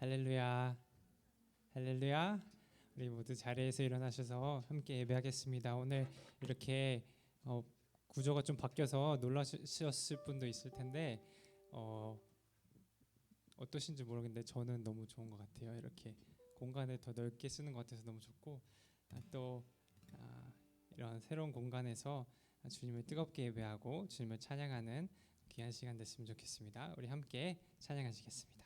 할렐루야, 할렐루야. 우리 모두 자리에서 일어나셔서 함께 예배하겠습니다. 오늘 이렇게 구조가 좀 바뀌어서 놀라셨을 분도 있을 텐데 어떠신지 모르겠는데 저는 너무 좋은 것 같아요. 이렇게 공간을 더 넓게 쓰는 것 같아서 너무 좋고 또 이런 새로운 공간에서 주님을 뜨겁게 예배하고 주님을 찬양하는 귀한 시간 됐으면 좋겠습니다. 우리 함께 찬양하시겠습니다.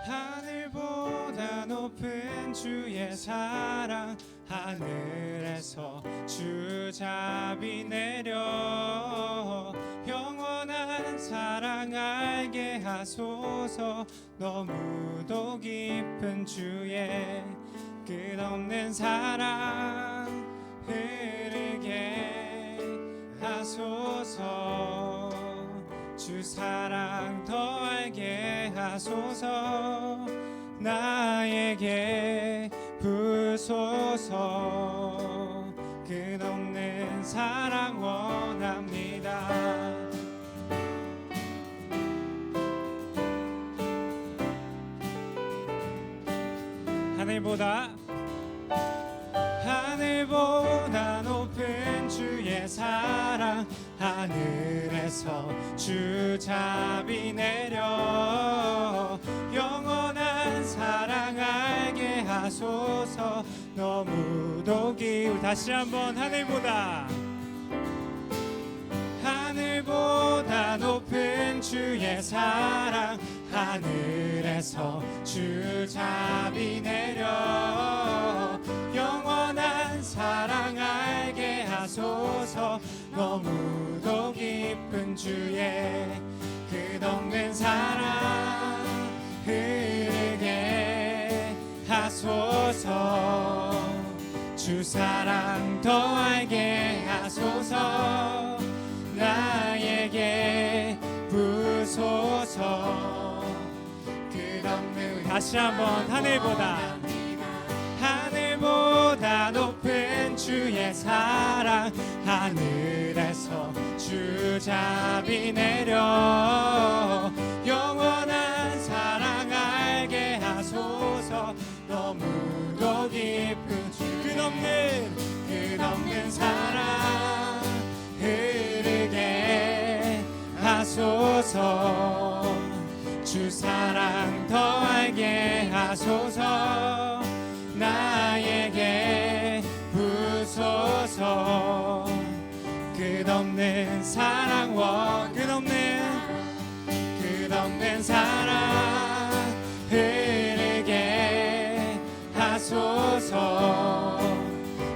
하늘보다 높은 주의 사랑, 하늘에서 주 자비 내려 영원한 사랑 알게 하소서. 너무도 깊은 주의 끝없는 사랑 흐르게 하소서. 주 사랑 더 알게 하소서. 나에게 부소서. 끝없는 사랑 원합니다. 하늘보다 높은 주의 사랑, 하늘에서 주 자비 내려 영원한 사랑 알게 하소서. 너무도 깊은 다시 한번 하늘보다 높은 주의 사랑, 하늘에서 주 자비 내려 영원한 사랑 알게 하소서. 너무도 깊은 주의 끝없는 사랑 흐르게 하소서. 주 사랑 더 알게 하소서. 나에게 부소서. 끝없는 다시 한번 하늘보다 높은 주의 사랑, 하늘에서 주 자비 내려 영원한 사랑 알게 하소서. 너무도 깊은 끝없는 사랑 흐르게 하소서. 주 사랑 더 알게 하소서. 나에게 부소서. 끝없는 사랑 끝없는 사랑 흐르게 하소서.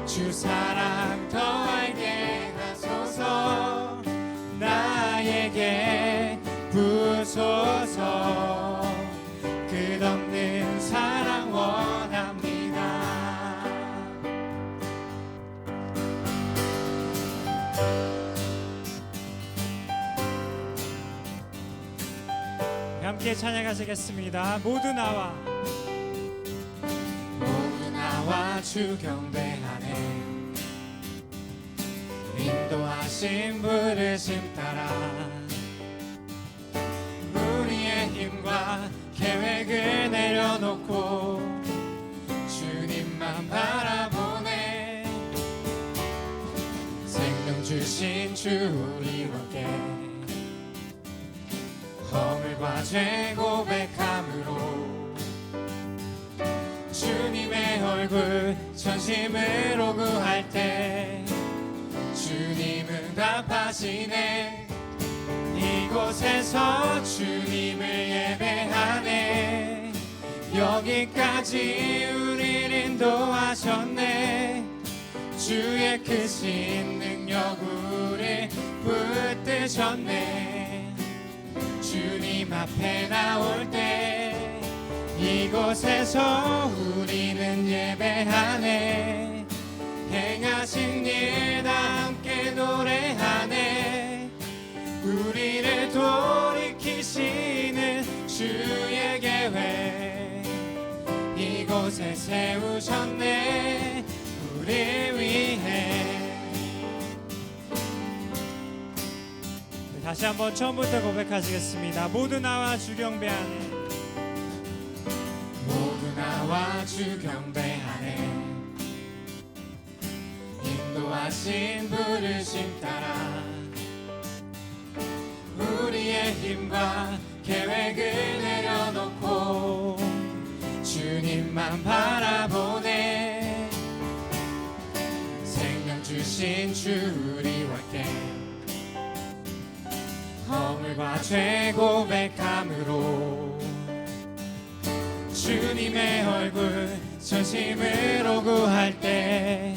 주 사랑 더 알게 하소서. 나에게 부소서. 끝없는 사랑 원합니다. 함께 찬양하시겠습니다. 모두 나와 주 경배하네. 인도하신 부르심 따라 우리의 힘과 계획을 내려놓고 주님만 바라보네. 생명 주신 주 우리와께 허물과 죄 고백함으로 주님의 얼굴 전심으로 구할 때 주님은 답하시네. 이곳에서 주님을 예배하네. 여기까지 우리를 인도하셨네. 주의 크신 능력 우리 붙드셨네. 주님 앞에 나올 때 이곳에서 우리는 예배하네. 행하신 일 다 함께 노래하네. 우리를 돌이키시는 주의 계획 이곳에 세우셨네 우리 위해. 다시 한번 처음부터 고백하시겠습니다. 모두 나와 주 경배하네. 모두 나와 주 경배하네. 인도하신 부르심 따라 우리의 힘과 계획을 내려놓고 주님만 바라보네. 생명 주신 주 우리와 함께 허물과 죄 고백함으로 주님의 얼굴 전심으로 구할 때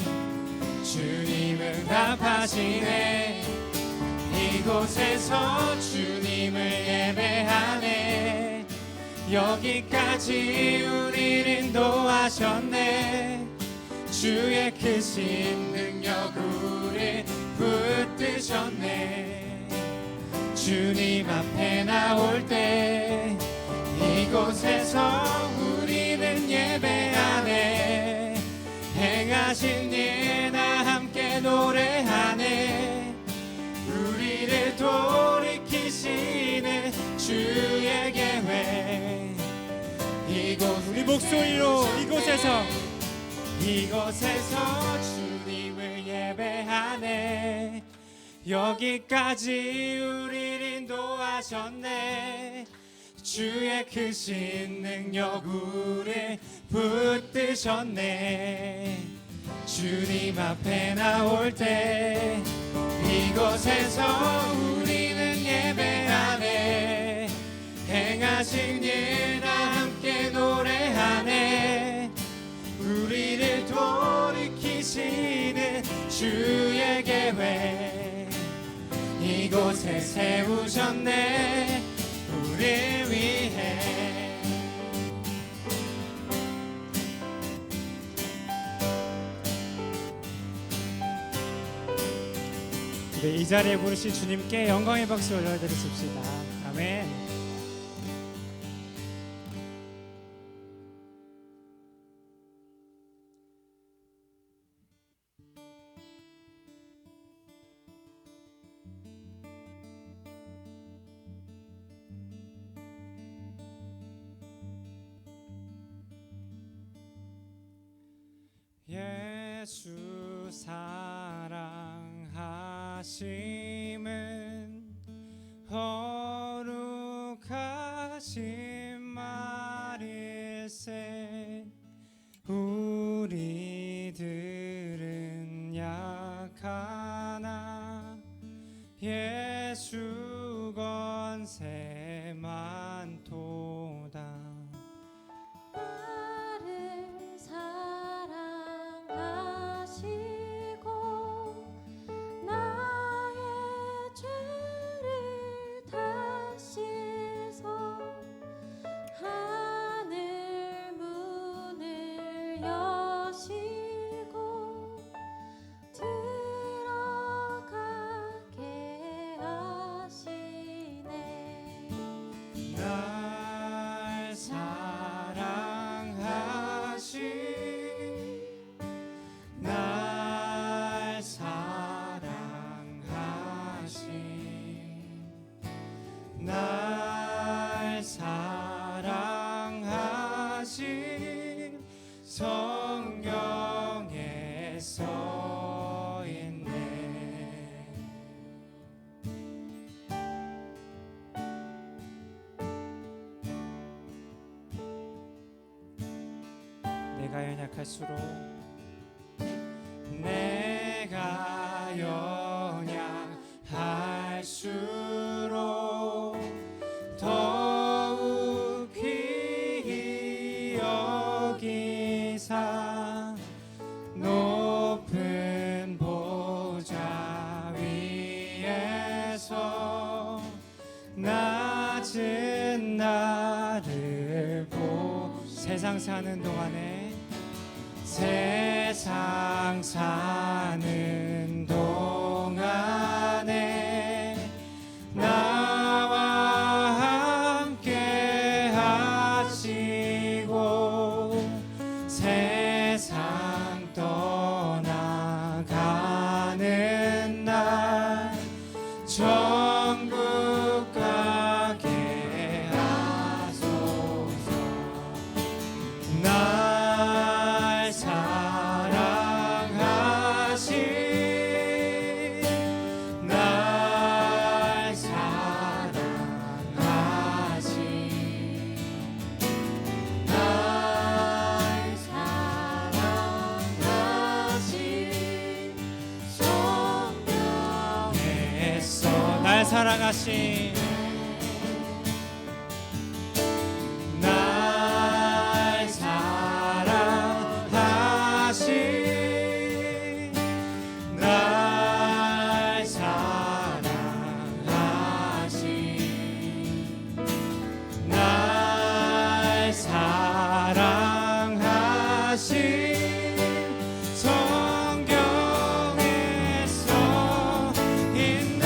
주님 응답하시네. 이곳에서 주님을 예배하네. 여기까지 우리를 인도하셨네. 주의 크신 능력 우리 붙드셨네. 주님 앞에 나올 때 이곳에서 우리는 예배하네. 행하신 일 나 함께 노래하네. 우리를 돌이키시는 주의 계획. 우리 목소리로 이곳에서 주님을 예배하네. 여기까지 우리를 인도하셨네. 주의 크신 능력 우리 붙드셨네. 주님 앞에 나올 때 이곳에서 우리는 예배하네. 행하신 일 다 함께 노래하네. 우리를 돌이키시는 주의 계획 이곳에 세우셨네 우리 위해. 네, 이 자리에 부르신 주님께 영광의 박수 올려드리십시다. 아멘. 예수 사랑하심은 거룩하신 말일세. 우리들은 약하나 예수 권세 많도다. 날 사랑하신 성경에 써 있네. 내가 연약할수록 내가 연약할수록 더욱 귀히 여기사 높은 보좌 위에서 낮은 나를 세상 사는 동안에 세상 사는 동안에 나와 함께 하시고 사랑하신 날 사랑하신 날 사랑하신 날 사랑하신 성경에 써 있네.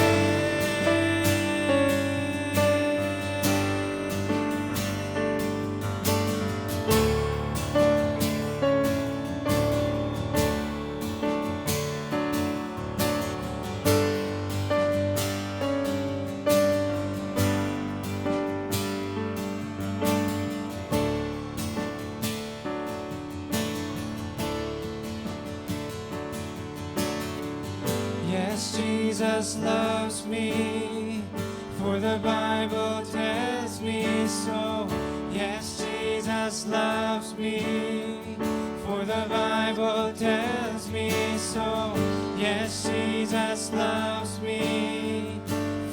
Yes, Jesus loves me, for the Bible tells me so. Yes, Jesus loves me, for the Bible tells me so. Yes, Jesus loves me,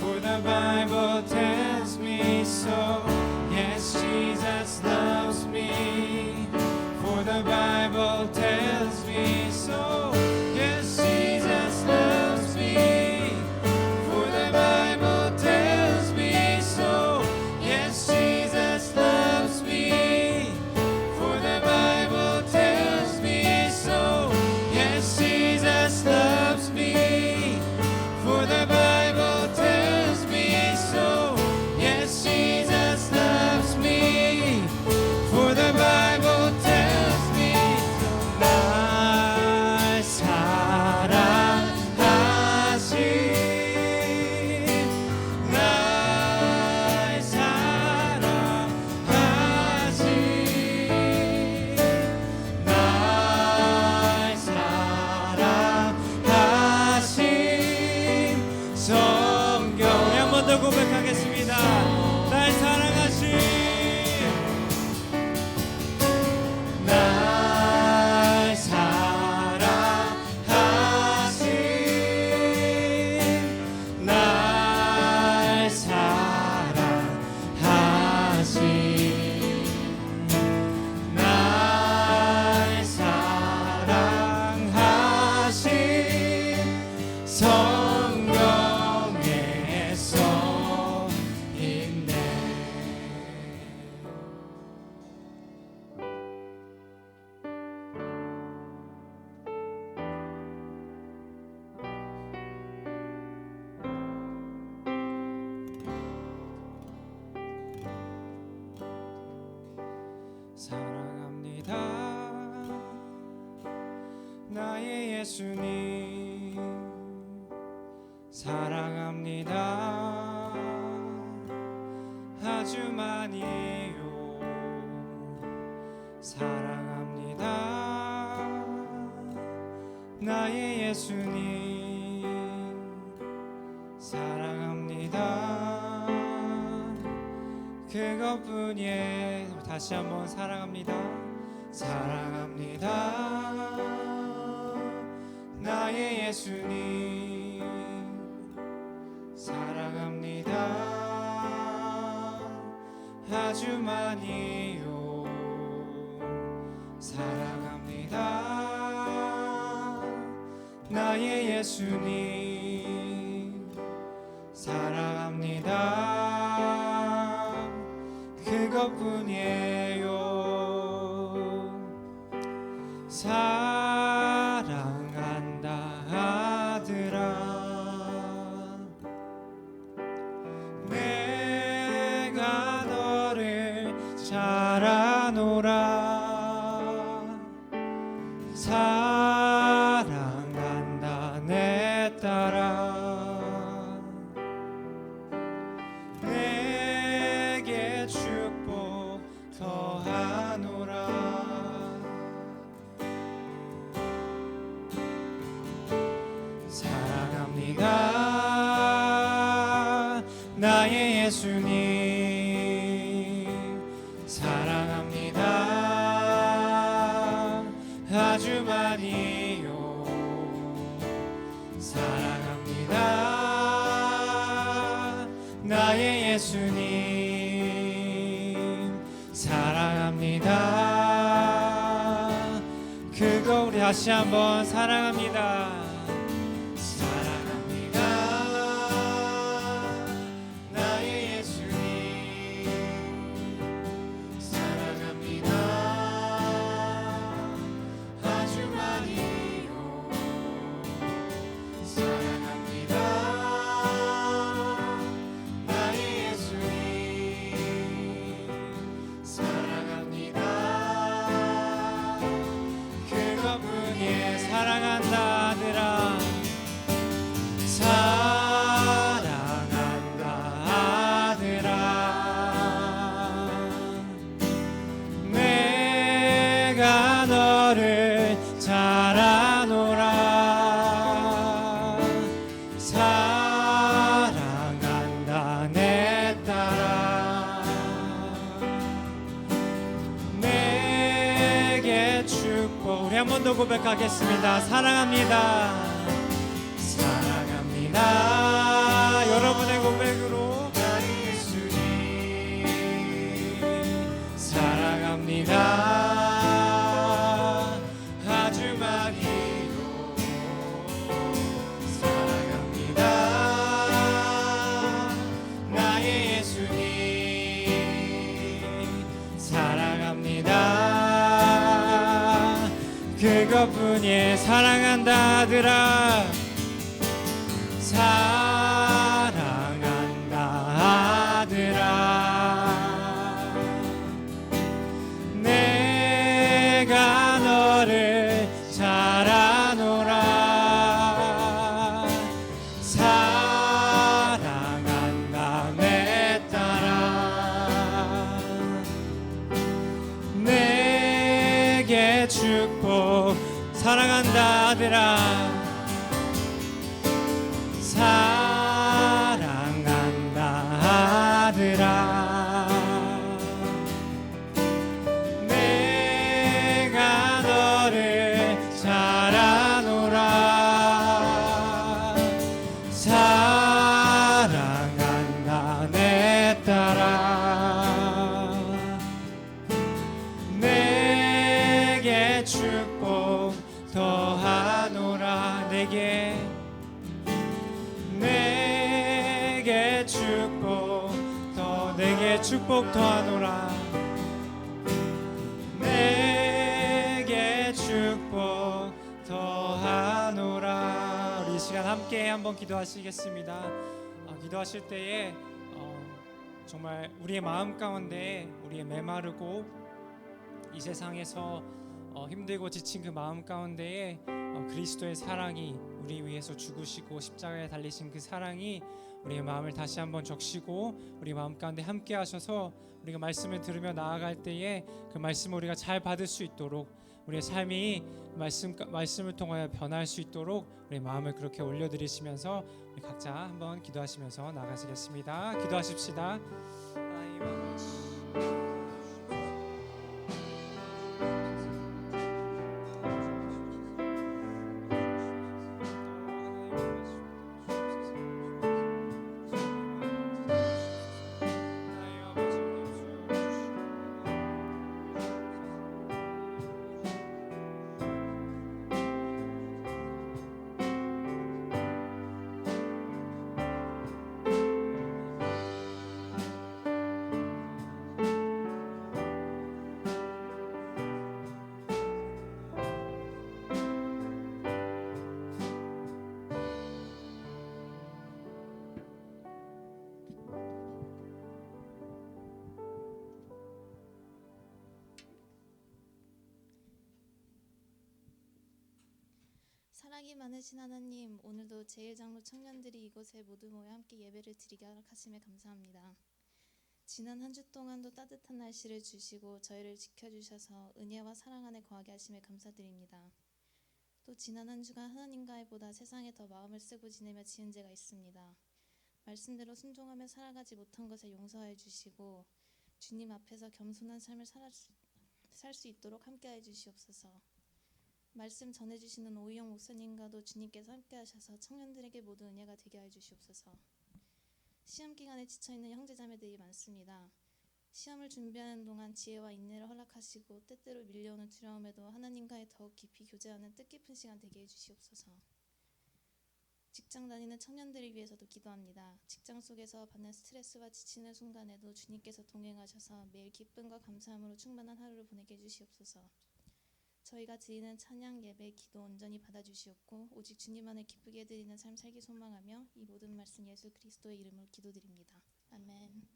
for the Bible tells me so. Yes, Jesus loves me, for the Bible tells me so. Yes, Jesus loves me, for the Bible tells me so. Yes, Jesus loves me, for the Bible tells me so. Yes, Jesus loves me, for the Bible tells me so. Yes, Jesus loves me, for the Bible tells me so. 날 사랑하신 날 사랑하신 날 사랑하신 성경 우리 한 번 더 고백하겠습니다. 날 사랑하신 날 사랑하신 날 사랑하신 날 사랑하신 성경에 써 있네. 사랑합니다 나의 예수님 사랑합니다 아주 많이요 사랑합니다 나의 예수님 사랑합니다 그것뿐이에요. 다시 한번 사랑합니다 사랑합니다 나의 예수님 사랑합니다 아주 많이요 사랑합니다 나의 예수님 사랑합니다 그것뿐이에요 사랑한다 아들아 내가 너를 잘 아노라 사랑한다 내 딸아 내게 축복 더하노라 사랑합니다 나의 예수님 사랑합니다 아주 많이요 사랑합니다 다시 한번 사랑합니다. 사랑합니다 나의 예수님 사랑합니다 아주 많이요 사랑합니다 나의 예수님 사랑합니다 그것뿐이 사랑한다 아들아 사랑한다 아들아 내가 너를 잘 아노라 사랑한다 내 딸아 내게 축복 우리 한 번 더 고백하겠습니다. 사랑합니다. 사랑합니다. 여러분의 고백으로 나의 예수님 사랑합니다. 아주 많이요 사랑합니다 나의 예수님 사랑합니다. 그것뿐이 사랑한다 아들아 사랑한다 아들아 내가 너를 잘 아노라 사랑한다 내 딸아 내게 축복 사랑한다 아들아 사랑한다 아들아 내가 너를 잘 아노라 사랑한다 내 딸아 내게 축복 더하노라 내게 축복 내게 축복 더하노라 내게 축복 더하노라. 우리 이 시간 함께 한번 기도하시겠습니다. 기도하실 때에 정말 우리의 마음 가운데 우리의 메마르고 이 세상에서 힘들고 지친 그 마음 가운데에 그리스도의 사랑이 우리 위해서 죽으시고 십자가에 달리신 그 사랑이 우리의 마음을 다시 한번 적시고 우리 마음 가운데 함께 하셔서 우리가 말씀을 들으며 나아갈 때에 그 말씀을 우리가 잘 받을 수 있도록 우리의 삶이 말씀을 통하여 변할 수 있도록 우리 마음을 그렇게 올려드리시면서 우리 각자 한번 기도하시면서 나가시겠습니다. 기도하십시다. 하나님 아버지 사랑이 많으신 하나님, 오늘도 제1장로 청년들이 이곳에 모두 모여 함께 예배를 드리게 허락하심에 감사합니다. 지난 한 주 동안도 따뜻한 날씨를 주시고 저희를 지켜주셔서 은혜와 사랑 안에 거하게 하심에 감사드립니다. 또 지난 한 주간 하나님과의 보다 세상에 더 마음을 쓰고 지내며 지은 죄가 있습니다. 말씀대로 순종하며 살아가지 못한 것에 용서해 주시고 주님 앞에서 겸손한 삶을 살 수 있도록 함께해 주시옵소서. 말씀 전해주시는 오희영 목사님과도 주님께서 함께하셔서 청년들에게 모두 은혜가 되게 해 주시옵소서. 시험 기간에 지쳐있는 형제자매들이 많습니다. 시험을 준비하는 동안 지혜와 인내를 허락하시고 때때로 밀려오는 두려움에도 하나님과의 더욱 깊이 교제하는 뜻깊은 시간 되게 해주시옵소서. 직장 다니는 청년들을 위해서도 기도합니다. 직장 속에서 받는 스트레스와 지치는 순간에도 주님께서 동행하셔서 매일 기쁨과 감사함으로 충만한 하루를 보내게 해주시옵소서. 저희가 드리는 찬양, 예배, 기도 온전히 받아주시옵고 오직 주님만을 기쁘게 해드리는 삶 살기 소망하며 이 모든 말씀 예수 그리스도의 이름으로 기도드립니다. 아멘.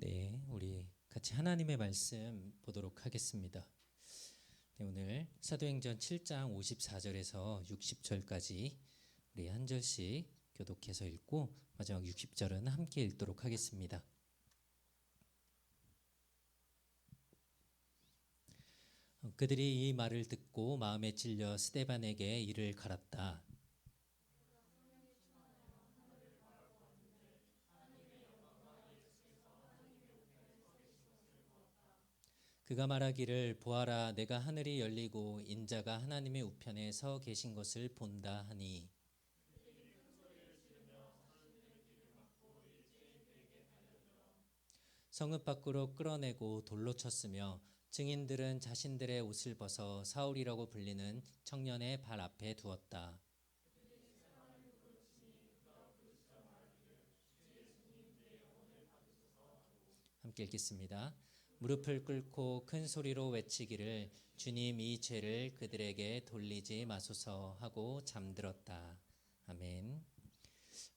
네, 우리 같이 하나님의 말씀 보도록 하겠습니다. 네, 오늘 사도행전 7장 54절에서 60절까지 우리 한 절씩 교독해서 읽고 마지막 60절은 함께 읽도록 하겠습니다. 그들이 이 말을 듣고 마음에 찔려 스데반에게 이를 갈았다. 그가 말하기를 보아라 내가 하늘이 열리고 인자가 하나님의 우편에 서 계신 것을 본다 하니 성읍 밖으로 끌어내고 돌로 쳤으며 증인들은 자신들의 옷을 벗어 사울이라고 불리는 청년의 발 앞에 두었다. 함께 읽겠습니다. 무릎을 꿇고 큰 소리로 외치기를 주님 이 죄를 그들에게 돌리지 마소서 하고 잠들었다. 아멘.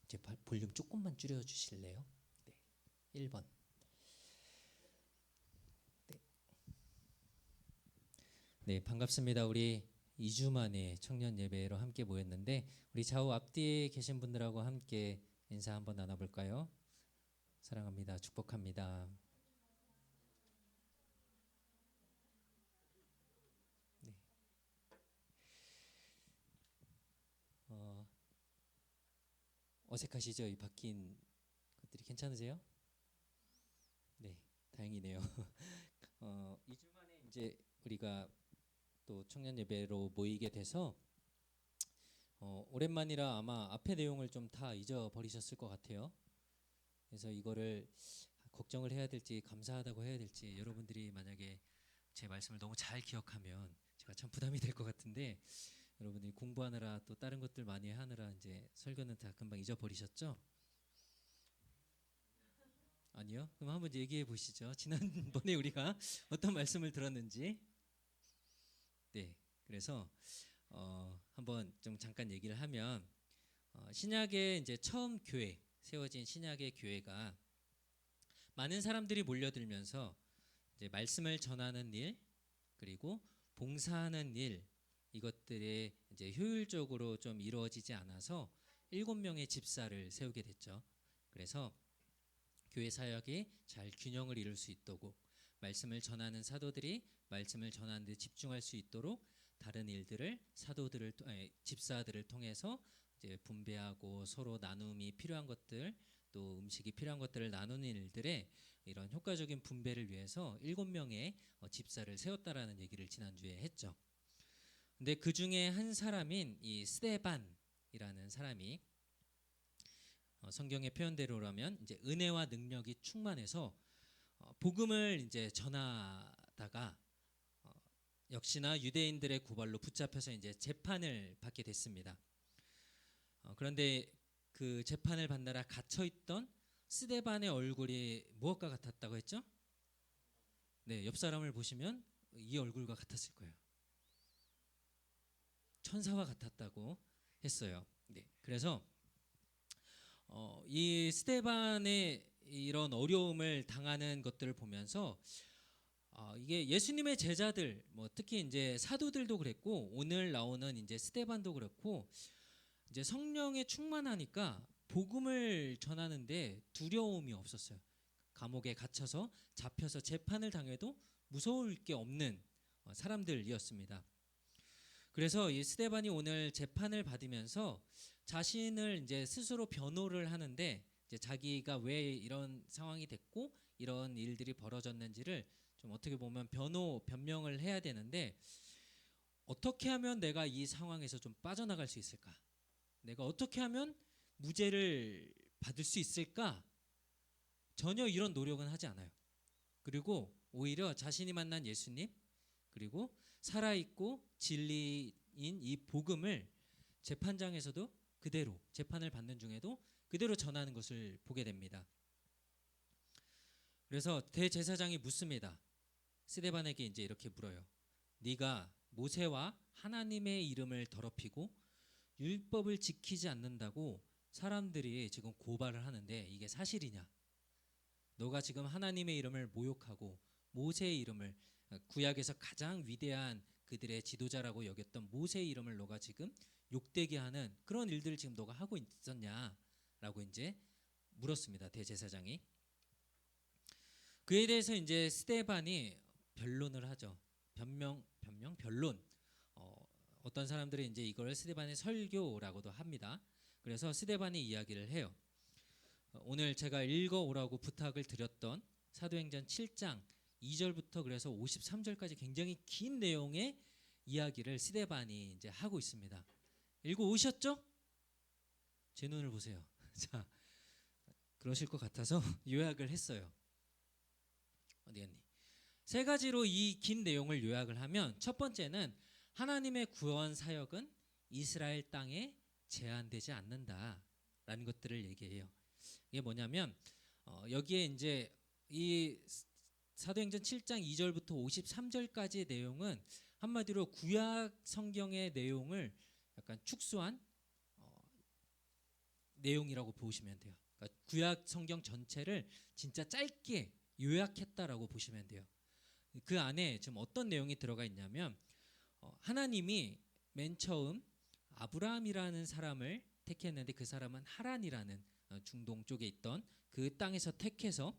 이제 볼륨 조금만 줄여 주실래요? 네. 1번. 네, 반갑습니다. 우리 2주 만에 청년 예배로 함께 모였는데 우리 좌우 앞뒤에 계신 분들하고 함께 인사 한번 나눠볼까요? 사랑합니다. 축복합니다. 네. 어색하시죠? 이 바뀐 것들이 괜찮으세요? 네, 다행이네요. 2주 만에 이제 우리가 또 청년 예배로 모이게 돼서 오랜만이라 아마 앞의 내용을 좀 다 잊어버리셨을 것 같아요. 그래서 이거를 걱정을 해야 될지 감사하다고 해야 될지 여러분들이 만약에 제 말씀을 너무 잘 기억하면 제가 참 부담이 될 것 같은데 여러분들이 공부하느라 또 다른 것들 많이 하느라 이제 설교는 다 금방 잊어버리셨죠? 아니요? 그럼 한번 얘기해 보시죠. 지난번에 우리가 어떤 말씀을 들었는지. 네, 그래서 한번 좀 잠깐 얘기를 하면 신약의 이제 처음 교회 세워진 신약의 교회가 많은 사람들이 몰려들면서 이제 말씀을 전하는 일 그리고 봉사하는 일 이것들이 이제 효율적으로 좀 이루어지지 않아서 7명의 집사를 세우게 됐죠. 그래서 교회 사역이 잘 균형을 이룰 수 있도록 말씀을 전하는 사도들이 말씀을 전하는 데 집중할 수 있도록 다른 일들을 집사들을 통해서 이제 분배하고 서로 나눔이 필요한 것들 또 음식이 필요한 것들을 나누는 일들에 이런 효과적인 분배를 위해서 7명의 집사를 세웠다라는 얘기를 지난주에 했죠. 근데 그 중에 한 사람인 이 스데반이라는 사람이 성경의 표현대로라면 이제 은혜와 능력이 충만해서 복음을 이제 전하다가 역시나 유대인들의 고발로 붙잡혀서 이제 재판을 받게 됐습니다. 그런데 그 재판을 받느라 갇혀 있던 스데반의 얼굴이 무엇과 같았다고 했죠? 네, 옆 사람을 보시면 이 얼굴과 같았을 거예요. 천사와 같았다고 했어요. 네, 그래서 이 스데반의 이런 어려움을 당하는 것들을 보면서 이게 예수님의 제자들, 뭐 특히 이제 사도들도 그랬고 오늘 나오는 이제 스데반도 그렇고 이제 성령에 충만하니까 복음을 전하는데 두려움이 없었어요. 감옥에 갇혀서 잡혀서 재판을 당해도 무서울 게 없는 사람들이었습니다. 그래서 이 스데반이 오늘 재판을 받으면서 자신을 이제 스스로 변호를 하는데 이제 자기가 왜 이런 상황이 됐고 이런 일들이 벌어졌는지를 좀 어떻게 보면 변명을 해야 되는데 어떻게 하면 내가 이 상황에서 좀 빠져나갈 수 있을까? 내가 어떻게 하면 무죄를 받을 수 있을까? 전혀 이런 노력은 하지 않아요. 그리고 오히려 자신이 만난 예수님 그리고 살아있고 진리인 이 복음을 재판장에서도 그대로 재판을 받는 중에도 그대로 전하는 것을 보게 됩니다. 그래서 대제사장이 묻습니다. 스데반에게 이제 이렇게 물어요. 네가 모세와 하나님의 이름을 더럽히고 율법을 지키지 않는다고 사람들이 지금 고발을 하는데 이게 사실이냐? 너가 지금 하나님의 이름을 모욕하고 모세의 이름을 구약에서 가장 위대한 그들의 지도자라고 여겼던 모세의 이름을 너가 지금 욕되게 하는 그런 일들을 지금 너가 하고 있었냐라고 이제 물었습니다. 대제사장이. 그에 대해서 이제 스데반이 변론을 하죠. 변론. 어떤 사람들이 이제 이걸 스데반의 설교라고도 합니다. 그래서 스데반이 이야기를 해요. 오늘 제가 읽어오라고 부탁을 드렸던 사도행전 7장 2절부터 그래서 53절까지 굉장히 긴 내용의 이야기를 스데반이 이제 하고 있습니다. 읽어 오셨죠? 제 눈을 보세요. 자, 그러실 것 같아서 요약을 했어요. 어디 갔니? 세 가지로 이 긴 내용을 요약을 하면 첫 번째는 하나님의 구원 사역은 이스라엘 땅에 제한되지 않는다라는 것들을 얘기해요. 이게 뭐냐면 여기에 이제 이 사도행전 7장 2절부터 53절까지의 내용은 한마디로 구약 성경의 내용을 약간 축소한 내용이라고 보시면 돼요. 그러니까 구약 성경 전체를 진짜 짧게 요약했다라고 보시면 돼요. 그 안에 지금 어떤 내용이 들어가 있냐면 하나님이 맨 처음 아브라함이라는 사람을 택했는데 그 사람은 하란이라는 중동 쪽에 있던 그 땅에서 택해서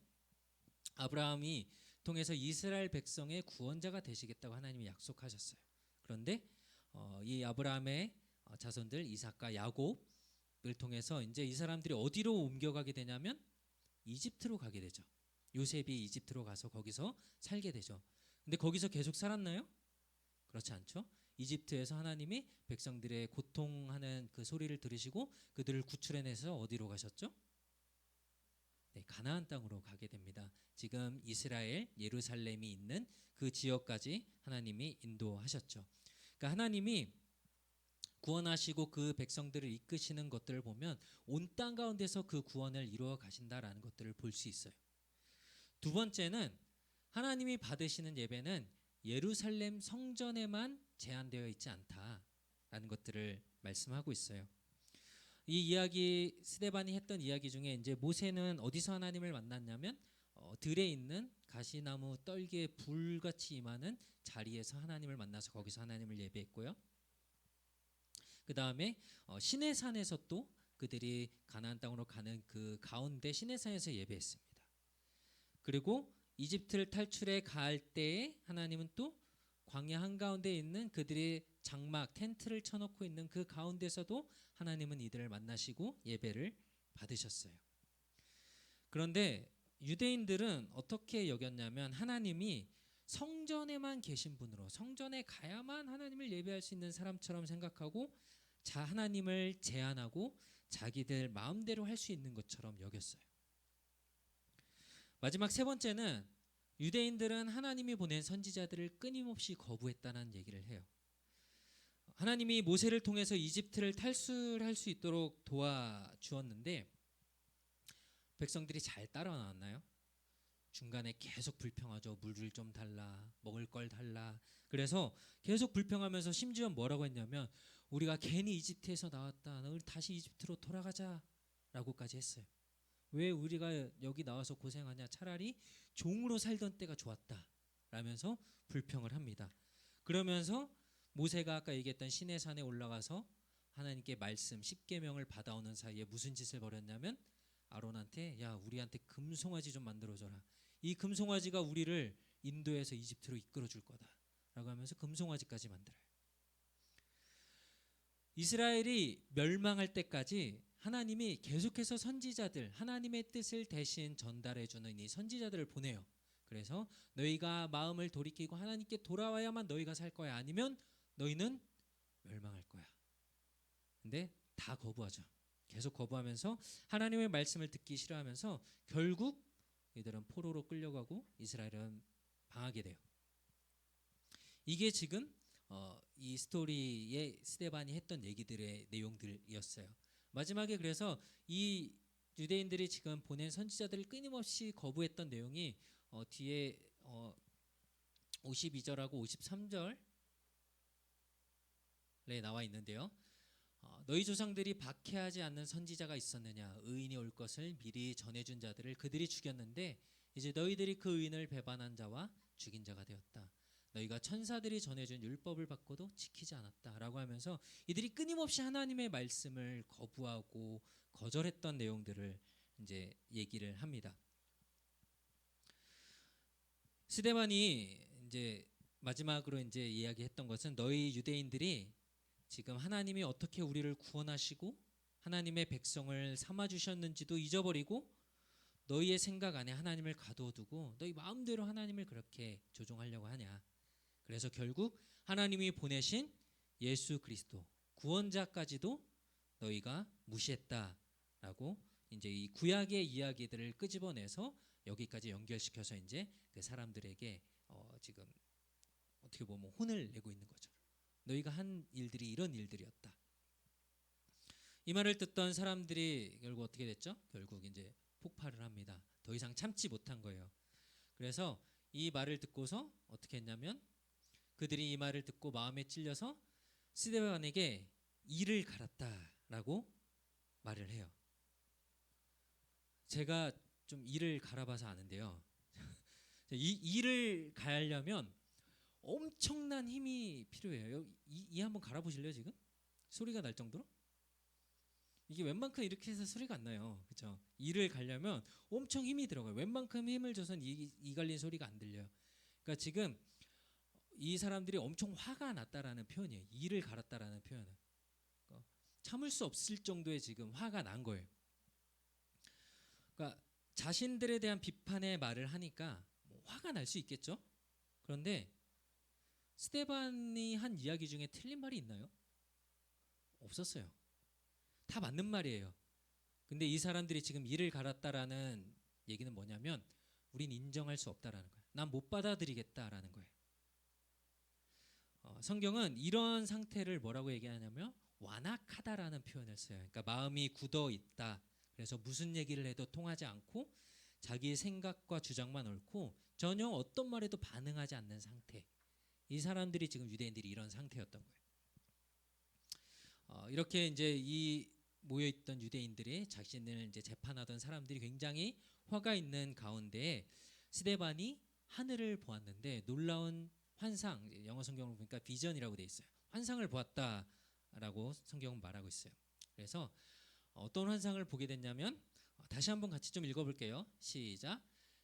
아브라함이 통해서 이스라엘 백성의 구원자가 되시겠다고 하나님이 약속하셨어요. 그런데 이 아브라함의 자손들 이삭과 야곱을 통해서 이제 이 사람들이 어디로 옮겨가게 되냐면 이집트로 가게 되죠. 요셉이 이집트로 가서 거기서 살게 되죠. 근데 거기서 계속 살았나요? 그렇지 않죠. 이집트에서 하나님이 백성들의 고통하는 그 소리를 들으시고 그들을 구출해내서 어디로 가셨죠? 네, 가나안 땅으로 가게 됩니다. 지금 이스라엘 예루살렘이 있는 그 지역까지 하나님이 인도하셨죠. 그러니까 하나님이 구원하시고 그 백성들을 이끄시는 것들을 보면 온 땅 가운데서 그 구원을 이루어 가신다라는 것들을 볼 수 있어요. 두 번째는 하나님이 받으시는 예배는 예루살렘 성전에만 제한되어 있지 않다라는 것들을 말씀하고 있어요. 이 이야기 스데반이 했던 이야기 중에 이제 모세는 어디서 하나님을 만났냐면 들에 있는 가시나무 떨기에 불같이 임하는 자리에서 하나님을 만나서 거기서 하나님을 예배했고요. 그 다음에 시내산에서 또 그들이 가나안 땅으로 가는 그 가운데 시내산에서 예배했습니다. 그리고 이집트를 탈출해 갈 때에 하나님은 또 광야 한가운데 있는 그들의 장막 텐트를 쳐놓고 있는 그 가운데서도 하나님은 이들을 만나시고 예배를 받으셨어요. 그런데 유대인들은 어떻게 여겼냐면 하나님이 성전에만 계신 분으로 성전에 가야만 하나님을 예배할 수 있는 사람처럼 생각하고 하나님을 제한하고 자기들 마음대로 할 수 있는 것처럼 여겼어요. 마지막 세 번째는 유대인들은 하나님이 보낸 선지자들을 끊임없이 거부했다는 얘기를 해요. 하나님이 모세를 통해서 이집트를 탈출할 수 있도록 도와주었는데 백성들이 잘 따라 나왔나요? 중간에 계속 불평하죠. 물을 좀 달라, 먹을 걸 달라. 그래서 계속 불평하면서 심지어 뭐라고 했냐면 우리가 괜히 이집트에서 나왔다. 우리 다시 이집트로 돌아가자라고까지 했어요. 왜 우리가 여기 나와서 고생하냐? 차라리 종으로 살던 때가 좋았다 라면서 불평을 합니다. 그러면서 모세가 아까 얘기했던 시내산에 올라가서 하나님께 말씀 10계명을 받아오는 사이에 무슨 짓을 벌였냐면 아론한테 야 우리한테 금송아지 좀 만들어줘라. 이 금송아지가 우리를 인도에서 이집트로 이끌어줄 거다 라고 하면서 금송아지까지 만들어요. 이스라엘이 멸망할 때까지 하나님이 계속해서 선지자들, 하나님의 뜻을 대신 전달해주는 이 선지자들을 보내요. 그래서 너희가 마음을 돌이키고 하나님께 돌아와야만 너희가 살 거야. 아니면 너희는 멸망할 거야. 근데 다 거부하죠. 계속 거부하면서 하나님의 말씀을 듣기 싫어하면서 결국 이들은 포로로 끌려가고 이스라엘은 망하게 돼요. 이게 지금 이 스토리에 스데반이 했던 얘기들의 내용들이었어요. 마지막에 그래서 이 유대인들이 지금 보낸 선지자들을 끊임없이 거부했던 내용이 뒤에 52절하고 53절에 나와 있는데요. 너희 조상들이 박해하지 않는 선지자가 있었느냐? 의인이 올 것을 미리 전해준 자들을 그들이 죽였는데 이제 너희들이 그 의인을 배반한 자와 죽인 자가 되었다. 너희가 천사들이 전해준 율법을 받고도 지키지 않았다라고 하면서 이들이 끊임없이 하나님의 말씀을 거부하고 거절했던 내용들을 이제 얘기를 합니다. 스데반이 이제 마지막으로 이제 이야기했던 것은 너희 유대인들이 지금 하나님이 어떻게 우리를 구원하시고 하나님의 백성을 삼아 주셨는지도 잊어버리고 너희의 생각 안에 하나님을 가둬두고 너희 마음대로 하나님을 그렇게 조종하려고 하냐. 그래서 결국 하나님이 보내신 예수 그리스도 구원자까지도 너희가 무시했다라고 이제 이 구약의 이야기들을 끄집어내서 여기까지 연결시켜서 이제 그 사람들에게 지금 어떻게 보면 혼을 내고 있는 거죠. 너희가 한 일들이 이런 일들이었다. 이 말을 듣던 사람들이 결국 어떻게 됐죠? 결국 이제 폭발을 합니다. 더 이상 참지 못한 거예요. 그래서 이 말을 듣고서 어떻게 했냐면 그들이 이 말을 듣고 마음에 찔려서 스데반에게 이를 갈았다라고 말을 해요. 제가 좀 이를 갈아봐서 아는데요. 이 이를 갈려면 엄청난 힘이 필요해요. 이 한번 갈아보실래요 지금? 소리가 날 정도로? 이게 웬만큼 이렇게 해서 소리가 안 나요. 그렇죠? 이를 갈려면 엄청 힘이 들어가요. 웬만큼 힘을 줘선 이 갈린 소리가 안 들려요. 그러니까 지금 이 사람들이 엄청 화가 났다라는 표현이에요. 이를 갈았다라는 표현은 참을 수 없을 정도의 지금 화가 난 거예요. 그러니까 자신들에 대한 비판의 말을 하니까 뭐 화가 날 수 있겠죠. 그런데 스데반이 한 이야기 중에 틀린 말이 있나요? 없었어요. 다 맞는 말이에요. 근데 이 사람들이 지금 이를 갈았다라는 얘기는 뭐냐면 우린 인정할 수 없다라는 거예요. 난 못 받아들이겠다라는 거예요. 성경은 이런 상태를 뭐라고 얘기하냐면 완악하다라는 표현을 써요. 그러니까 마음이 굳어 있다. 그래서 무슨 얘기를 해도 통하지 않고 자기의 생각과 주장만 옳고 전혀 어떤 말에도 반응하지 않는 상태. 이 사람들이 지금 유대인들이 이런 상태였던 거예요. 이렇게 이제 이 모여 있던 유대인들이 자신을 이제 재판하던 사람들이 굉장히 화가 있는 가운데 스데반이 하늘을 보았는데 놀라운 환상, 영어 성경을 보니까 비전이라고 돼 있어요. 환상을 보았다라고 성경은 말하고 있어요. 그래서 어떤 환상을 보게 됐냐면 다시 한번 같이 좀 읽어볼게요. 시작.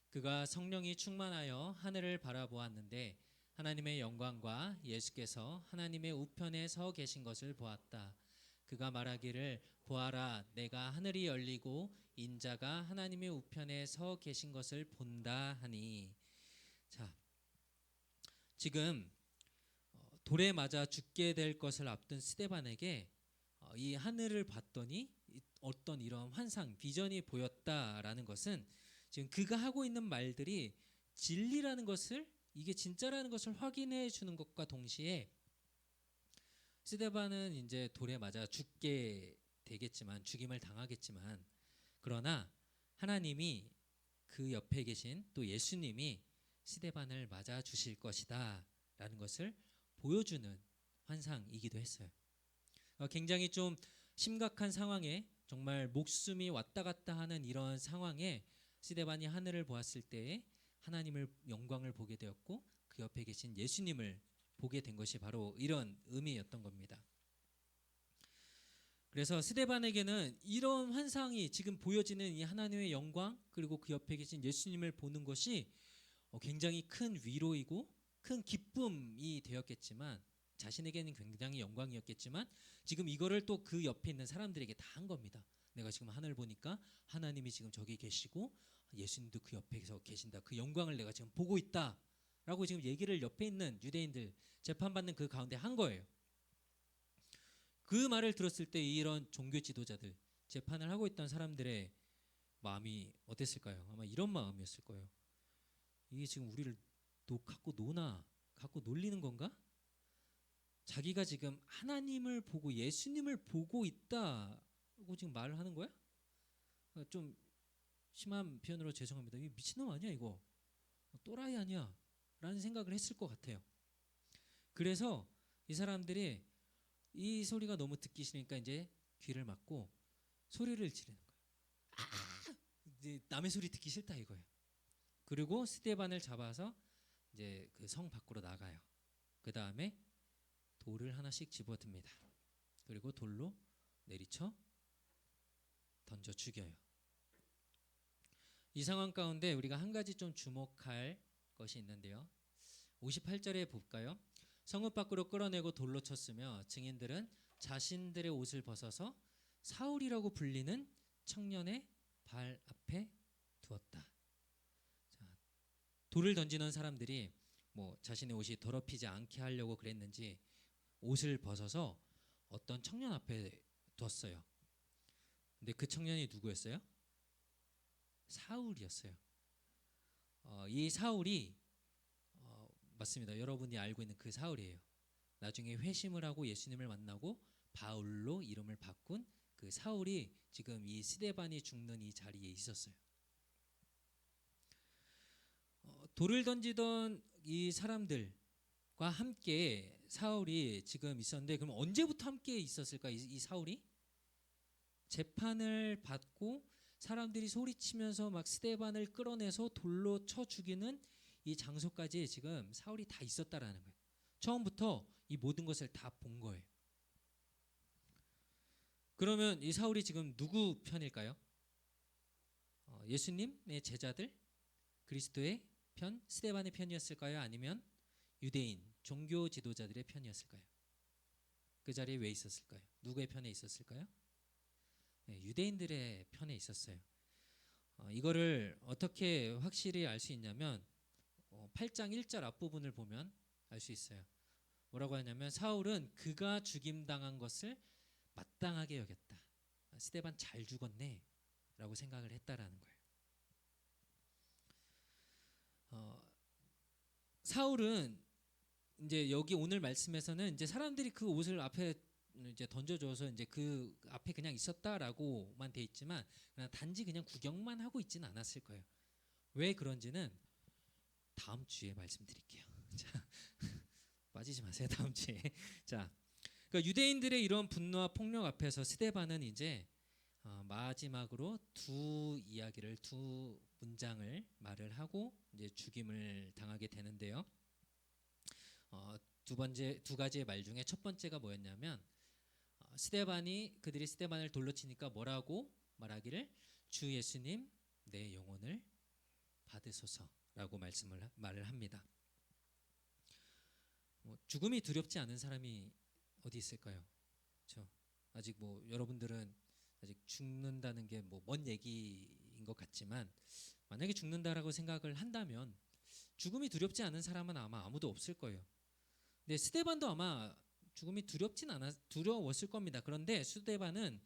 그가 성령이 충만하여 하늘을 바라보았는데 하나님의 영광과 예수께서 하나님의 우편에 서 계신 것을 보았다. 그가 말하기를 보아라 내가 하늘이 열리고 인자가 하나님의 우편에 서 계신 것을 본다 하니. 자, 지금 돌에 맞아 죽게 될 것을 앞둔 스데반에게 이 하늘을 봤더니 어떤 이런 환상, 비전이 보였다라는 것은 지금 그가 하고 있는 말들이 진리라는 것을 이게 진짜라는 것을 확인해 주는 것과 동시에 스데반은 이제 돌에 맞아 죽게 되겠지만 죽임을 당하겠지만 그러나 하나님이 그 옆에 계신 또 예수님이 스데반을 맞아 주실 것이다 라는 것을 보여주는 환상이기도 했어요. 굉장히 좀 심각한 상황에 정말 목숨이 왔다 갔다 하는 이런 상황에 스데반이 하늘을 보았을 때에 하나님을 영광을 보게 되었고 그 옆에 계신 예수님을 보게 된 것이 바로 이런 의미였던 겁니다. 그래서 스데반에게는 이런 환상이 지금 보여지는 이 하나님의 영광 그리고 그 옆에 계신 예수님을 보는 것이 굉장히 큰 위로이고 큰 기쁨이 되었겠지만 자신에게는 굉장히 영광이었겠지만 지금 이거를 또 그 옆에 있는 사람들에게 다 한 겁니다. 내가 지금 하늘 보니까 하나님이 지금 저기 계시고 예수님도 그 옆에서 계신다. 그 영광을 내가 지금 보고 있다. 라고 지금 얘기를 옆에 있는 유대인들 재판받는 그 가운데 한 거예요. 그 말을 들었을 때 이런 종교 지도자들 재판을 하고 있던 사람들의 마음이 어땠을까요? 아마 이런 마음이었을 거예요. 이게 지금 우리를 갖고 노나 갖고 놀리는 건가? 자기가 지금 하나님을 보고 예수님을 보고 있다고 지금 말을 하는 거야? 좀 심한 표현으로 죄송합니다. 이 미친놈 아니야 이거? 또라이 아니야? 라는 생각을 했을 것 같아요. 그래서 이 사람들이 이 소리가 너무 듣기 싫으니까 이제 귀를 막고 소리를 지르는 거예요. 이제 남의 소리 듣기 싫다 이거예요. 그리고 스데반을 잡아서 이제 그 성 밖으로 나가요. 그 다음에 돌을 하나씩 집어듭니다. 그리고 돌로 내리쳐 던져 죽여요. 이 상황 가운데 우리가 한 가지 좀 주목할 것이 있는데요. 58절에 볼까요? 성읍 밖으로 끌어내고 돌로 쳤으며 증인들은 자신들의 옷을 벗어서 사울이라고 불리는 청년의 발 앞에 두었다. 자, 돌을 던지는 사람들이 뭐 자신의 옷이 더럽히지 않게 하려고 그랬는지 옷을 벗어서 어떤 청년 앞에 뒀어요. 근데 그 청년이 누구였어요? 사울이었어요. 이 사울이 맞습니다. 여러분이 알고 있는 그 사울이에요. 나중에 회심을 하고 예수님을 만나고 바울로 이름을 바꾼 그 사울이 지금 이 스데반이 죽는 이 자리에 있었어요. 돌을 던지던 이 사람들과 함께 사울이 지금 있었는데 그럼 언제부터 함께 있었을까? 이 사울이 재판을 받고 사람들이 소리치면서 막 스데반을 끌어내서 돌로 쳐 죽이는 이 장소까지 지금 사울이 다 있었다라는 거예요. 처음부터 이 모든 것을 다 본 거예요. 그러면 이 사울이 지금 누구 편일까요? 예수님의 제자들, 그리스도의 편, 스데반의 편이었을까요? 아니면 유대인, 종교 지도자들의 편이었을까요? 그 자리에 왜 있었을까요? 누구의 편에 있었을까요? 네, 유대인들의 편에 있었어요. 이거를 어떻게 확실히 알 수 있냐면 8장 1절 앞부분을 보면 알 수 있어요. 뭐라고 하냐면 사울은 그가 죽임당한 것을 마땅하게 여겼다. 스데반 잘 죽었네 라고 생각을 했다라는 거예요. 사울은 이제 여기 오늘 말씀에서는 이제 사람들이 그 옷을 앞에 이제 던져줘서 이제 그 앞에 그냥 있었다라고만 돼 있지만 그냥 단지 그냥 구경만 하고 있지는 않았을 거예요. 왜 그런지는 다음 주에 말씀드릴게요. 자, 빠지지 마세요. 다음 주에. 자, 그러니까 유대인들의 이런 분노와 폭력 앞에서 스데반은 이제 마지막으로 두 문장을 말을 하고 이제 죽임을 당하게 되는데요. 두 가지의 말 중에 첫 번째가 뭐였냐면 그들이 스데반을 돌로 치니까 뭐라고 말하기를 주 예수님 내 영혼을 받으소서라고 말을 합니다. 죽음이 두렵지 않은 사람이 어디 있을까요? 그렇죠? 아직 여러분들은 아직 죽는다는 게 먼 얘기인 것 같지만 만약에 죽는다라고 생각을 한다면 죽음이 두렵지 않은 사람은 아마 아무도 없을 거예요. 근데 스데반도 아마 죽음이 두려웠을 겁니다. 그런데 스데반은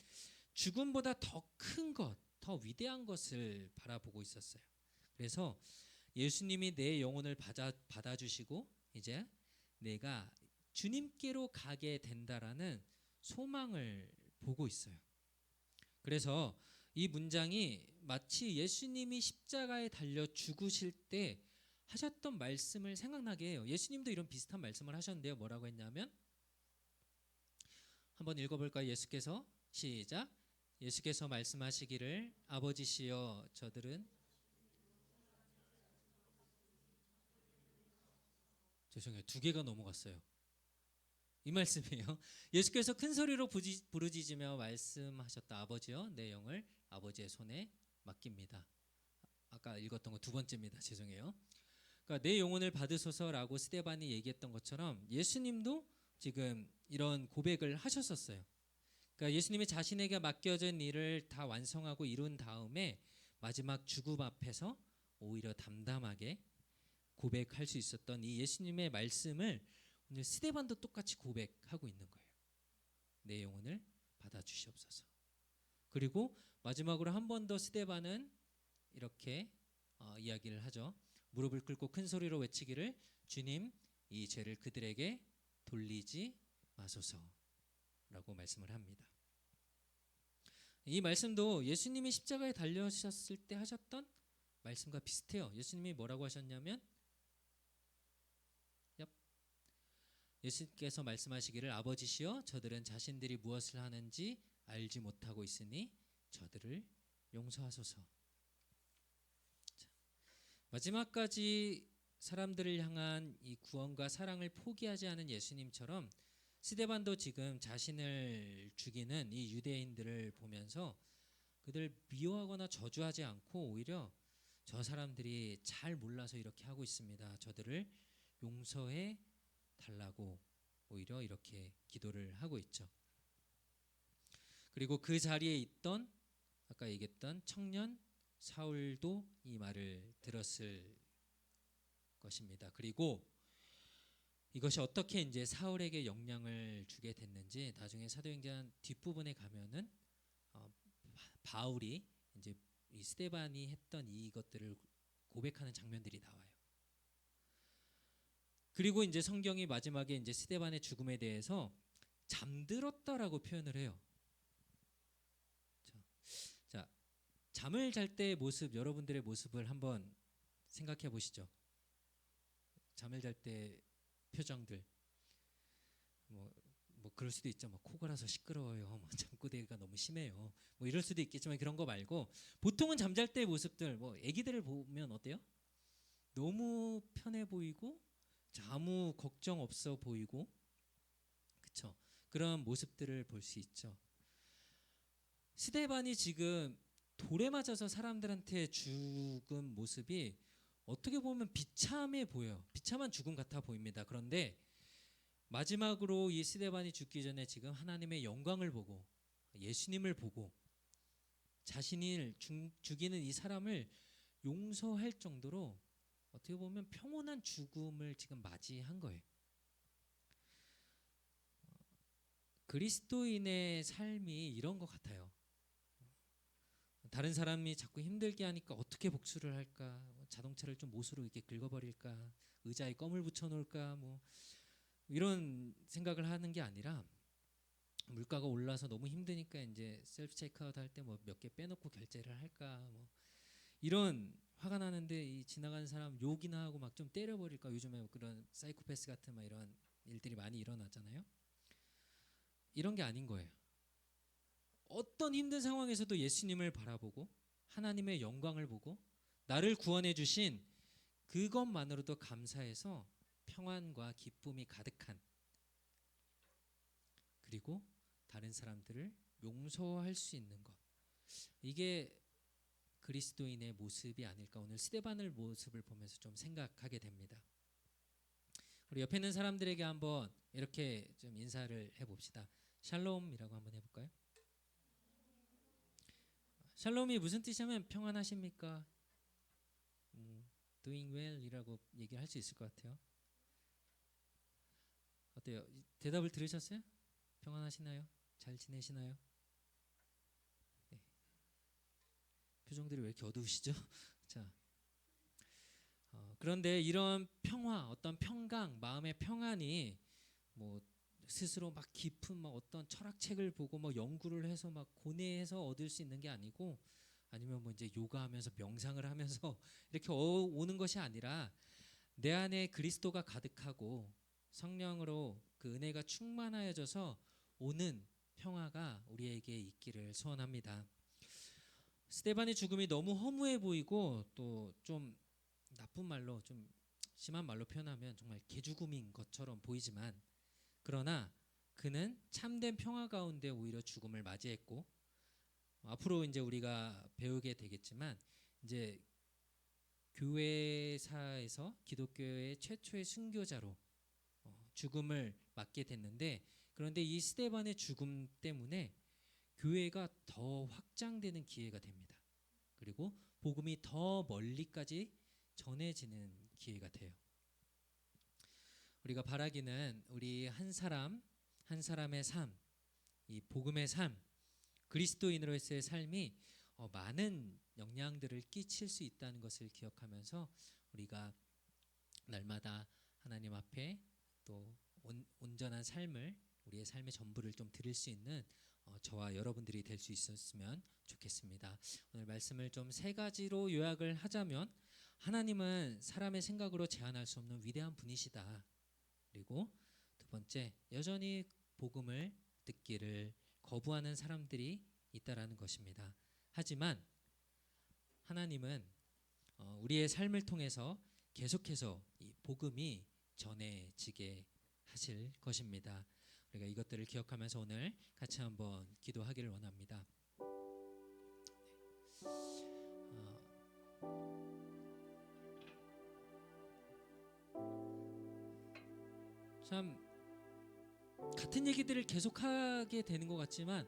죽음보다 더 큰 것, 더 위대한 것을 바라보고 있었어요. 그래서 예수님이 내 영혼을 받아주시고 이제 내가 주님께로 가게 된다라는 소망을 보고 있어요. 그래서 이 문장이 마치 예수님이 십자가에 달려 죽으실 때 하셨던 말씀을 생각나게 해요. 예수님도 이런 비슷한 말씀을 하셨는데요. 뭐라고 했냐면 한번 읽어볼까요? 예수께서 시작. 예수께서 말씀하시기를 아버지시여 저들은 죄송해요. 2개가 넘어갔어요. 이 말씀이에요. 예수께서 큰 소리로 부르짖으며 말씀하셨다. 아버지여, 내 영을 아버지의 손에 맡깁니다. 아까 읽었던 거 두 번째입니다. 죄송해요. 그러니까 내 영혼을 받으소서라고 스데반이 얘기했던 것처럼 예수님도 지금 이런 고백을 하셨었어요. 그러니까 예수님이 자신에게 맡겨진 일을 다 완성하고 이룬 다음에 마지막 죽음 앞에서 오히려 담담하게 고백할 수 있었던 이 예수님의 말씀을 오늘 스데반도 똑같이 고백하고 있는 거예요. 내 영혼을 받아주시옵소서. 그리고 마지막으로 한 번 더 스데반은 이렇게 이야기를 하죠. 무릎을 꿇고 큰 소리로 외치기를 주님, 이 죄를 그들에게 돌리지 마소서라고 말씀을 합니다. 이 말씀도 예수님이 십자가에 달려셨을 때 하셨던 말씀과 비슷해요. 예수님이 뭐라고 하셨냐면 예수께서 말씀하시기를 아버지시여 저들은 자신들이 무엇을 하는지 알지 못하고 있으니 저들을 용서하소서. 자, 마지막까지 사람들을 향한 이 구원과 사랑을 포기하지 않은 예수님처럼 스데반도 지금 자신을 죽이는 이 유대인들을 보면서 그들 미워하거나 저주하지 않고 오히려 저 사람들이 잘 몰라서 이렇게 하고 있습니다. 저들을 용서해 달라고 오히려 이렇게 기도를 하고 있죠. 그리고 그 자리에 있던 아까 얘기했던 청년 사울도 이 말을 들었을 것입니다. 그리고 이것이 어떻게 이제 사울에게 영향을 주게 됐는지 나중에 사도행전 뒷부분에 가면은 바울이 이제 이 스데반이 했던 이것들을 고백하는 장면들이 나와요. 그리고 이제 성경이 마지막에 이제 스데반의 죽음에 대해서 잠들었다라고 표현을 해요. 자, 잠을 잘 때의 모습, 여러분들의 모습을 한번 생각해 보시죠. 잠을 잘 때 표정들, 뭐 그럴 수도 있죠. 뭐 코골아서 시끄러워요. 뭐 잠꼬대가 너무 심해요. 뭐 이럴 수도 있겠지만 그런 거 말고 보통은 잠잘 때의 모습들, 뭐 아기들을 보면 어때요? 너무 편해 보이고 아무 걱정 없어 보이고, 그렇죠? 그런 모습들을 볼 수 있죠. 스데반이 지금 돌에 맞아서 사람들한테 죽은 모습이 어떻게 보면 비참해 보여요. 비참한 죽음 같아 보입니다. 그런데 마지막으로 이 스데반이 죽기 전에 지금 하나님의 영광을 보고 예수님을 보고 자신을 죽이는 이 사람을 용서할 정도로 어떻게 보면 평온한 죽음을 지금 맞이한 거예요. 그리스도인의 삶이 이런 것 같아요. 다른 사람이 자꾸 힘들게 하니까 어떻게 복수를 할까? 자동차를 좀 못으로 이렇게 긁어버릴까? 의자에 껌을 붙여놓을까? 뭐 이런 생각을 하는 게 아니라 물가가 올라서 너무 힘드니까 이제 셀프 체크아웃 할 때 뭐 몇 개 빼놓고 결제를 할까? 뭐 이런 화가 나는데 이 지나가는 사람 욕이나 하고 막 좀 때려버릴까? 요즘에 그런 사이코패스 같은 막 이런 일들이 많이 일어나잖아요. 이런 게 아닌 거예요. 어떤 힘든 상황에서도 예수님을 바라보고 하나님의 영광을 보고 나를 구원해 주신 그것만으로도 감사해서 평안과 기쁨이 가득한, 그리고 다른 사람들을 용서할 수 있는 것, 이게 그리스도인의 모습이 아닐까 오늘 스데반의 모습을 보면서 좀 생각하게 됩니다. 우리 옆에 있는 사람들에게 한번 이렇게 좀 인사를 해봅시다. 샬롬이라고 한번 해볼까요? 샬롬이 무슨 뜻이냐면 평안하십니까? doing well이라고 얘기할 수 있을 것 같아요. 어때요? 대답을 들으셨어요? 평안하시나요? 잘 지내시나요? 네. 표정들이 왜 이렇게 어두우시죠? 자, 그런데 이런 평화, 어떤 평강, 마음의 평안이 뭐 스스로 막 깊은 막 어떤 철학책을 보고 막 연구를 해서 막 고뇌해서 얻을 수 있는 게 아니고, 아니면 뭐 이제 요가하면서 명상을 하면서 이렇게 오는 것이 아니라 내 안에 그리스도가 가득하고 성령으로 그 은혜가 충만하여져서 오는 평화가 우리에게 있기를 소원합니다. 스데반의 죽음이 너무 허무해 보이고 또 좀 나쁜 말로 좀 심한 말로 표현하면 정말 개죽음인 것처럼 보이지만 그러나 그는 참된 평화 가운데 오히려 죽음을 맞이했고, 앞으로 이제 우리가 배우게 되겠지만 이제 교회사에서 기독교의 최초의 순교자로 죽음을 맞게 됐는데, 그런데 이 스데반의 죽음 때문에 교회가 더 확장되는 기회가 됩니다. 그리고 복음이 더 멀리까지 전해지는 기회가 돼요. 우리가 바라기는 우리 한 사람 한 사람의 삶, 이 복음의 삶, 그리스도인으로서의 삶이 많은 영향들을 끼칠 수 있다는 것을 기억하면서 우리가 날마다 하나님 앞에 또 온전한 삶을, 우리의 삶의 전부를 좀 드릴 수 있는 저와 여러분들이 될 수 있었으면 좋겠습니다. 오늘 말씀을 좀 세 가지로 요약을 하자면, 하나님은 사람의 생각으로 제한할 수 없는 위대한 분이시다. 그리고 두 번째, 여전히 복음을 듣기를 거부하는 사람들이 있다라는 것입니다. 하지만 하나님은 우리의 삶을 통해서 계속해서 이 복음이 전해지게 하실 것입니다. 우리가 이것들을 기억하면서 오늘 같이 한번 기도하기를 원합니다. 참 같은 얘기들을 계속하게 되는 것 같지만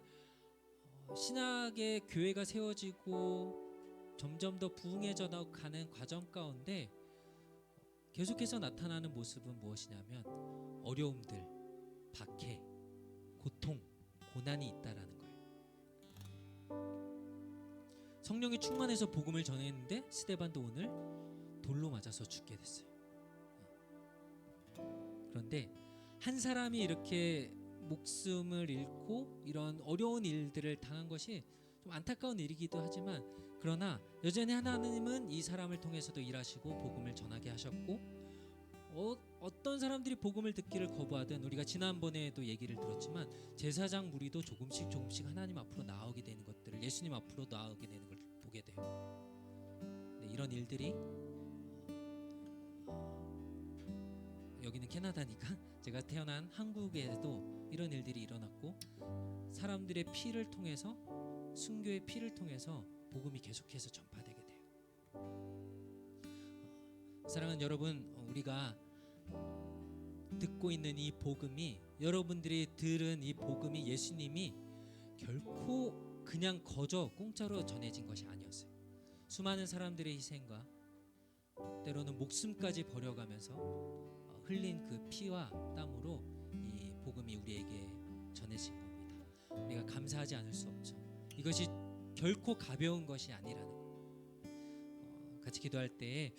신학의 교회가 세워지고 점점 더 부흥해져 가는 과정 가운데 계속해서 나타나는 모습은 무엇이냐면 어려움들, 박해, 고통, 고난이 있다라는 거예요. 성령이 충만해서 복음을 전했는데 스데반도 오늘 돌로 맞아서 죽게 됐어요. 그런데 한 사람이 이렇게 목숨을 잃고 이런 어려운 일들을 당한 것이 좀 안타까운 일이기도 하지만, 그러나 여전히 하나님은 이 사람을 통해서도 일하시고 복음을 전하게 하셨고, 어떤 사람들이 복음을 듣기를 거부하든, 우리가 지난번에도 얘기를 들었지만 제사장 무리도 조금씩 하나님 앞으로 나오게 되는 것들을, 예수님 앞으로 나오게 되는 걸 보게 돼요. 네, 이런 일들이 여기는 캐나다니까 제가 태어난 한국에도 이런 일들이 일어났고, 사람들의 피를 통해서, 순교의 피를 통해서 복음이 계속해서 전파되게 돼요. 사랑하는 여러분, 우리가 듣고 있는 이 복음이, 여러분들이 들은 이 복음이, 예수님이 결코 그냥 거저 공짜로 전해진 것이 아니었어요. 수많은 사람들의 희생과 때로는 목숨까지 버려가면서 흘린 그 피와 땀으로 이 복음이 우리에게 전해진 겁니다. 우리가 감사하지 않을 수 없죠. 이것이 결코 가벼운 것이 아니라는 것. 같이 기도할 때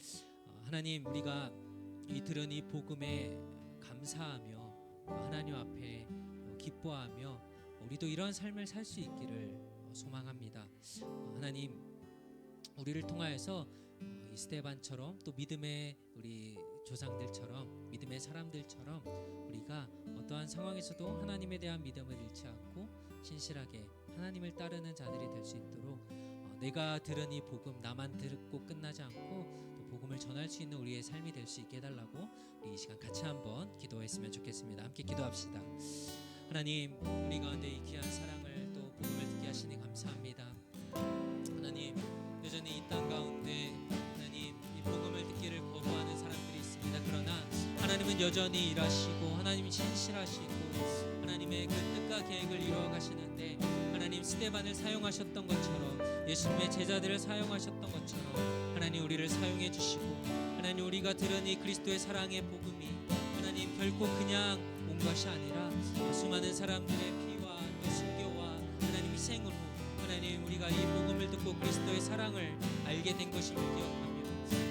하나님, 우리가 이 들은 이 복음에 감사하며 하나님 앞에 기뻐하며 우리도 이러한 삶을 살 수 있기를 소망합니다. 하나님, 우리를 통하여서 이 스데반처럼, 또 믿음의 우리 조상들처럼, 믿음의 사람들처럼 우리가 어떠한 상황에서도 하나님에 대한 믿음을 잃지 않고 신실하게 하나님을 따르는 자들이 될 수 있도록, 내가 들은 이 복음 나만 듣고 끝나지 않고 또 복음을 전할 수 있는 우리의 삶이 될 수 있게 해달라고 우리 이 시간 같이 한번 기도했으면 좋겠습니다. 함께 기도합시다. 하나님, 우리 가운데 이 귀한 사랑을 또 복음을 듣게 하시니 감사합니다. 하나님, 여전히 이 땅 가운데 하나님 이 복음을 듣기를 거부하는 사람들이 있습니다. 그러나 하나님은 여전히 일하시고 하나님이 신실하시고 하나님의 그 뜻과 계획을 이루어 가시는데, 하나님 스데반을 사용하셨던 것처럼, 예수님의 제자들을 사용하셨던 것처럼 하나님 우리를 사용해 주시고, 하나님 우리가 들은 이 그리스도의 사랑의 복음이 하나님 결코 그냥 온 것이 아니라 수많은 사람들의 피와 또 순교와 하나님 희생으로 하나님 우리가 이 복음을 듣고 그리스도의 사랑을 알게 된 것임을 기억하며,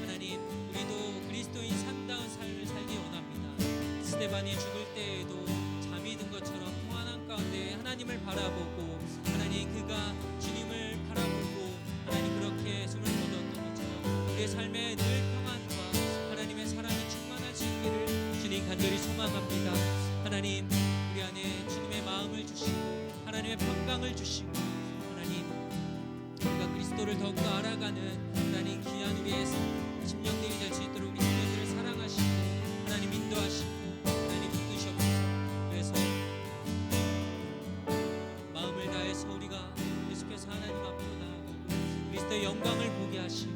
하나님 우리도 그리스도인 참다운 삶을 살기 원합니다. 스데반이 죽을 때에도 잠이 든 것처럼 평안한 가운데 하나님을 바라보고, 하나님 그가 주님을 바라보고 하나님 그렇게 숨을 거뒀던 것처럼 우리의 삶에 늘 평안과 하나님의 사랑이 충만할 수 있기를 주님 간절히 소망합니다. 하나님, 우리 안에 주님의 마음을 주시고 하나님의 평강을 주시고, 하나님 우리가 그리스도를 더욱더 알아가는 하나님 귀한 우리의 심령들이 될 수 있도록 우리 심령들을 사랑하시고 하나님 인도하시고 하나님 이끄시옵소서. 그래서 주의 영광을 보게 하시고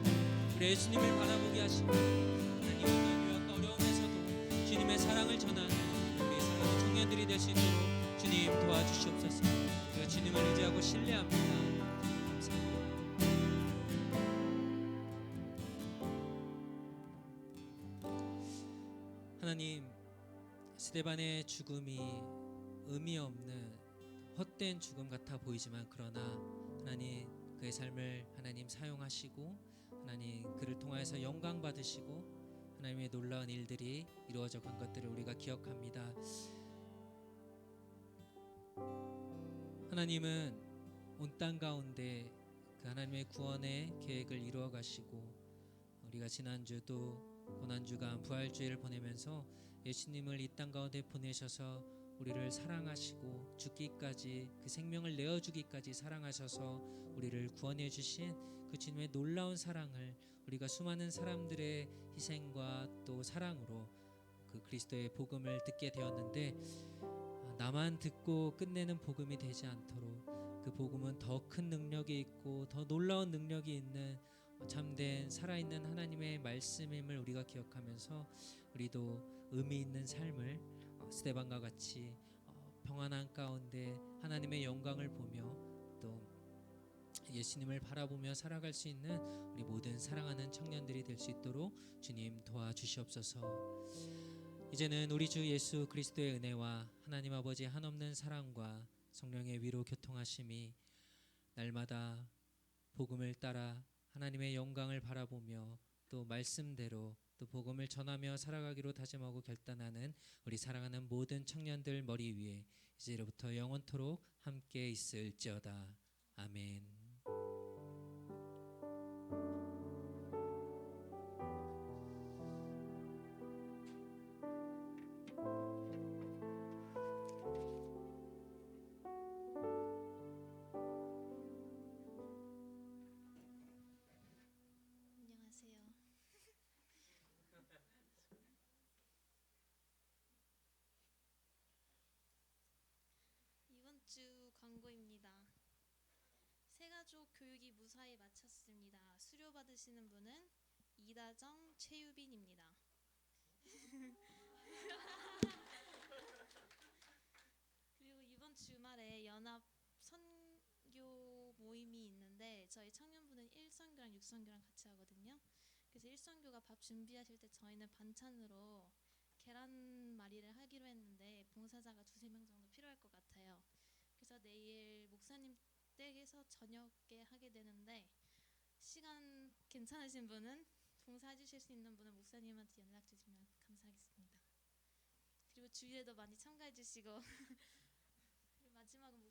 우리 예수님을 바라보게 하시고 하나님 어떤 유혹과 어려움에서도 주님의 사랑을 전하는 우리 사랑하는 청년들이 될 수 있도록 주님 도와주시옵소서. 우리가 주님을 의지하고 신뢰합니다. 감사합니다. 하나님, 스데반의 죽음이 의미 없는 헛된 죽음 같아 보이지만 그러나 하나님 그의 삶을 하나님 사용하시고 하나님 그를 통하여서 영광 받으시고 하나님의 놀라운 일들이 이루어져 간 것들을 우리가 기억합니다. 하나님은 온 땅 가운데 그 하나님의 구원의 계획을 이루어 가시고 우리가 지난주도 고난주간 부활주의를 보내면서 예수님을 이 땅 가운데 보내셔서 우리를 사랑하시고 죽기까지 그 생명을 내어주기까지 사랑하셔서 우리를 구원해 주신 그 주님의 놀라운 사랑을 우리가 수많은 사람들의 희생과 또 사랑으로 그 그리스도의 복음을 듣게 되었는데 나만 듣고 끝내는 복음이 되지 않도록 그 복음은 더 큰 능력이 있고 더 놀라운 능력이 있는 참된 살아있는 하나님의 말씀임을 우리가 기억하면서 우리도 의미 있는 삶을 스데반과 같이 평안한 가운데 하나님의 영광을 보며 또 예수님을 바라보며 살아갈 수 있는 우리 모든 사랑하는 청년들이 될 수 있도록 주님 도와주시옵소서. 이제는 우리 주 예수 그리스도의 은혜와 하나님 아버지의 한없는 사랑과 성령의 위로 교통하심이 날마다 복음을 따라 하나님의 영광을 바라보며 또 말씀대로 또 복음을 전하며 살아가기로 다짐하고 결단하는 우리 사랑하는 모든 청년들 머리 위에 이제로부터 영원토록 함께 있을지어다. 아멘. 안녕하세요. 이번 주 광고입니다. 새가족 교육이 무사히 마쳤습니다. 수료 받으시는 분은 이다정, 최유빈입니다. 그리고 이번 주말에 연합 선교 모임이 있는데 저희 청년부는 1선교랑 6선교랑 같이 하거든요. 그래서 1선교가 밥 준비하실 때 저희는 반찬으로 계란말이를 하기로 했는데 봉사자가 2-3명 정도 필요할 것 같아요. 그래서 내일 목사님 댁에서 저녁에 하게 되는데 시간 괜찮으신 분은 봉사해 주실 수 있는 분은 목사님한테 연락 주시면 감사하겠습니다. 그리고 주일에도 많이 참가해 주시고 그리고 마지막은